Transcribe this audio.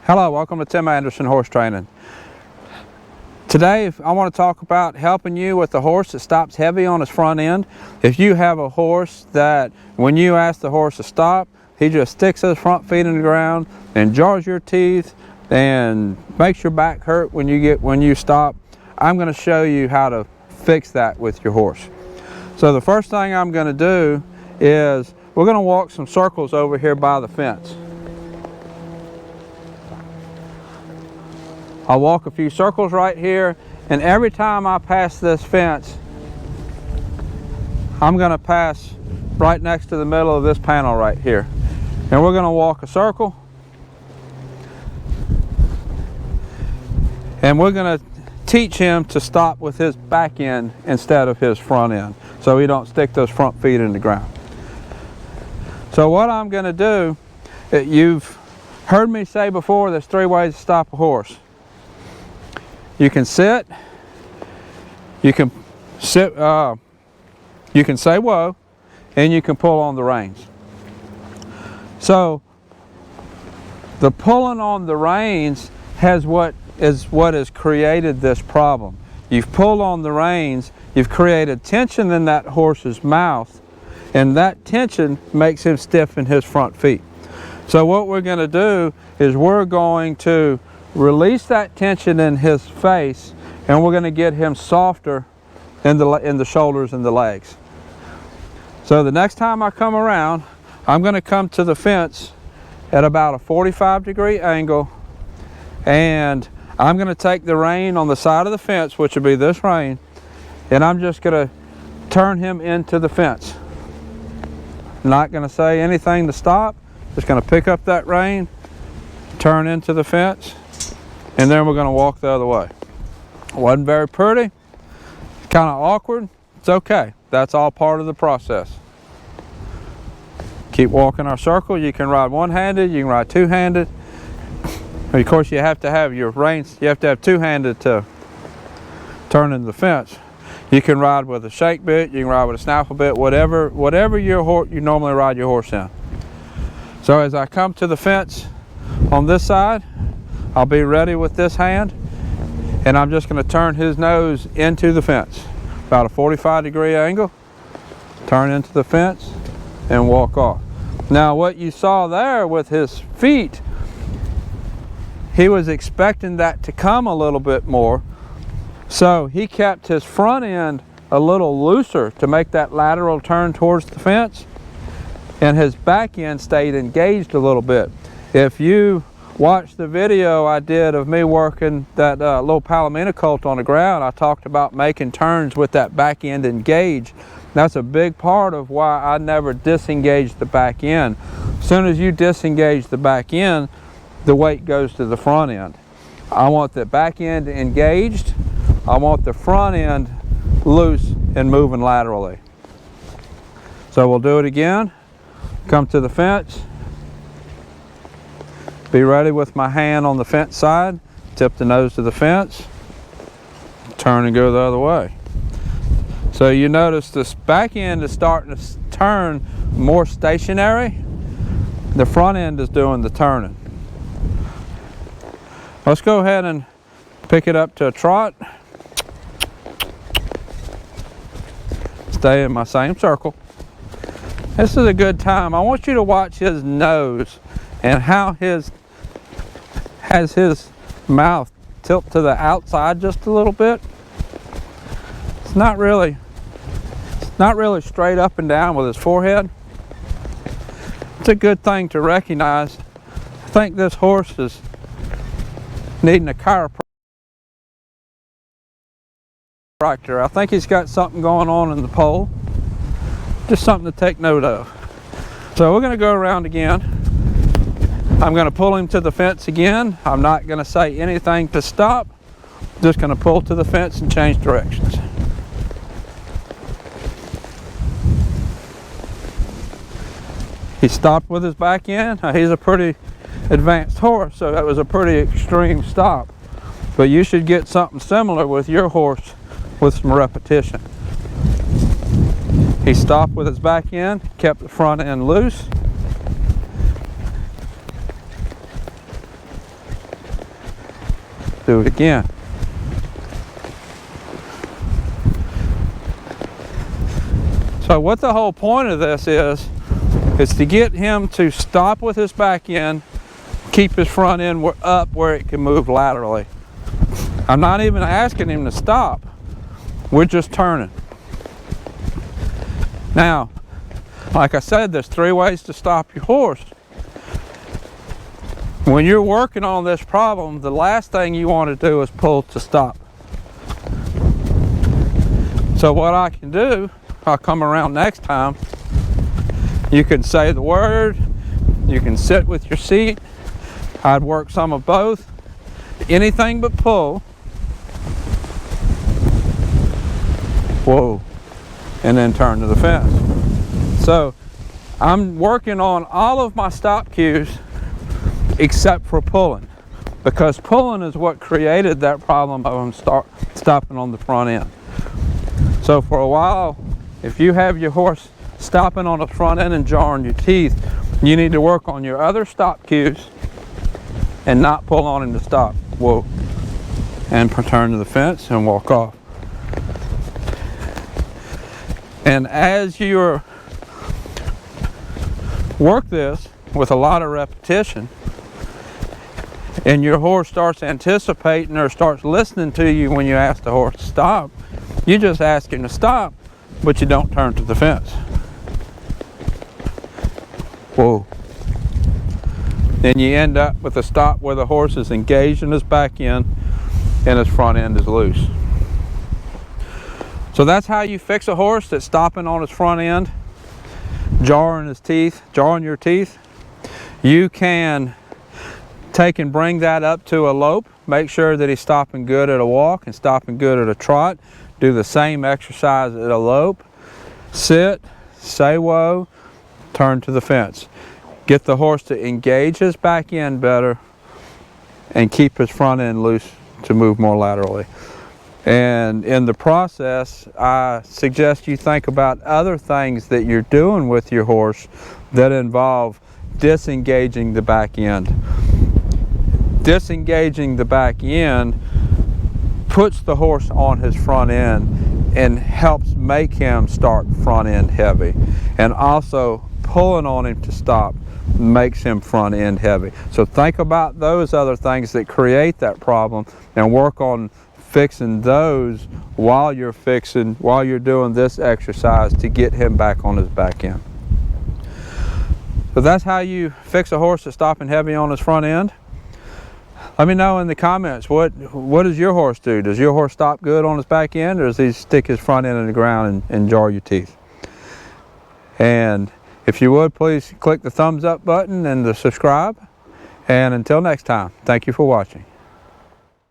Hello, welcome to Tim Anderson Horse Training. Today I want to talk about helping you with a horse that stops heavy on his front end. If you have a horse that when you ask the horse to stop, he just sticks his front feet in the ground and jars your teeth and makes your back hurt when you stop, I'm going to show you how to fix that with your horse. So the first thing I'm going to do is we're going to walk some circles over here by the fence. I'll walk a few circles right here, and every time I pass this fence, I'm going to pass right next to the middle of this panel right here. And we're going to walk a circle, and we're going to teach him to stop with his back end instead of his front end, so he don't stick those front feet in the ground. So what I'm going to do, you've heard me say before, there's 3 ways to stop a horse. You can sit, you can say whoa, and you can pull on the reins. So the pulling on the reins has what has created this problem. You've pulled on the reins, you've created tension in that horse's mouth, and that tension makes him stiffen his front feet. So what we're going to do is we're going to release that tension in his face, and we're going to get him softer in the shoulders and the legs. So the next time I come around, I'm going to come to the fence at about a 45-degree angle, and I'm going to take the rein on the side of the fence, which will be this rein, and I'm just going to turn him into the fence. I'm not going to say anything to stop, just going to pick up that rein, turn into the fence, and then we're going to walk the other way. Wasn't very pretty, kind of awkward. It's okay. That's all part of the process. Keep walking our circle. You can ride one-handed, you can ride two-handed. Of course, you have to have your reins, you have to have two-handed to turn into the fence. You can ride with a shank bit, you can ride with a snaffle bit, whatever your horse you normally ride your horse in. So as I come to the fence on this side, I'll be ready with this hand, and I'm just going to turn his nose into the fence. About a 45-degree angle, turn into the fence, and walk off. Now what you saw there with his feet, he was expecting that to come a little bit more, so he kept his front end a little looser to make that lateral turn towards the fence, and his back end stayed engaged a little bit. If you watch the video I did of me working that little Palomino colt on the ground, I talked about making turns with that back end engaged. That's a big part of why I never disengaged the back end. As soon as you disengage the back end, the weight goes to the front end. I want the back end engaged, I want the front end loose and moving laterally. So we'll do it again. Come to the fence. Be ready with my hand on the fence side, tip the nose to the fence, turn and go the other way. So you notice this back end is starting to turn more stationary. The front end is doing the turning. Let's go ahead and pick it up to a trot. Stay in my same circle. This is a good time. I want you to watch his nose and how his mouth tilt to the outside just a little bit. It's not really straight up and down with his forehead. It's a good thing to recognize. I think this horse is needing a chiropractor. I think he's got something going on in the pole. Just something to take note of. So we're going to go around again. I'm going to pull him to the fence again. I'm not going to say anything to stop. Just going to pull to the fence and change directions. He stopped with his back end. Now, he's a pretty advanced horse, so that was a pretty extreme stop. But you should get something similar with your horse with some repetition. He stopped with his back end, kept the front end loose. do it again. So what the whole point of this is to get him to stop with his back end, keep his front end up where it can move laterally. I'm not even asking him to stop. We're just turning. Now, like I said, there's 3 ways to stop your horse. When you're working on this problem, the last thing you want to do is pull to stop. So what I can do, I'll come around next time, you can say the word, you can sit with your seat. I'd work some of both. Anything but pull. Whoa. And then turn to the fence. So I'm working on all of my stop cues except for pulling, because pulling is what created that problem of them stopping on the front end. So for a while, if you have your horse stopping on the front end and jarring your teeth, you need to work on your other stop cues and not pull on him to stop. Whoa. And turn to the fence and walk off. And as you work this with a lot of repetition, and your horse starts anticipating or starts listening to you when you ask the horse to stop, you just ask him to stop, but you don't turn to the fence. Whoa. Then you end up with a stop where the horse is engaged in his back end and his front end is loose. So that's how you fix a horse that's stopping on his front end, jarring your teeth. You can take and bring that up to a lope. Make sure that he's stopping good at a walk and stopping good at a trot. Do the same exercise at a lope. Sit, say whoa, turn to the fence. Get the horse to engage his back end better and keep his front end loose to move more laterally. And in the process, I suggest you think about other things that you're doing with your horse that involve disengaging the back end. Disengaging the back end puts the horse on his front end and helps make him start front end heavy. And also pulling on him to stop makes him front end heavy. So think about those other things that create that problem and work on fixing those while you're doing this exercise to get him back on his back end. So that's how you fix a horse that's stopping heavy on his front end. Let me know in the comments, what does your horse do? Does your horse stop good on his back end, or does he stick his front end in the ground and jar your teeth? And if you would, please click the thumbs up button and the subscribe. And until next time, thank you for watching.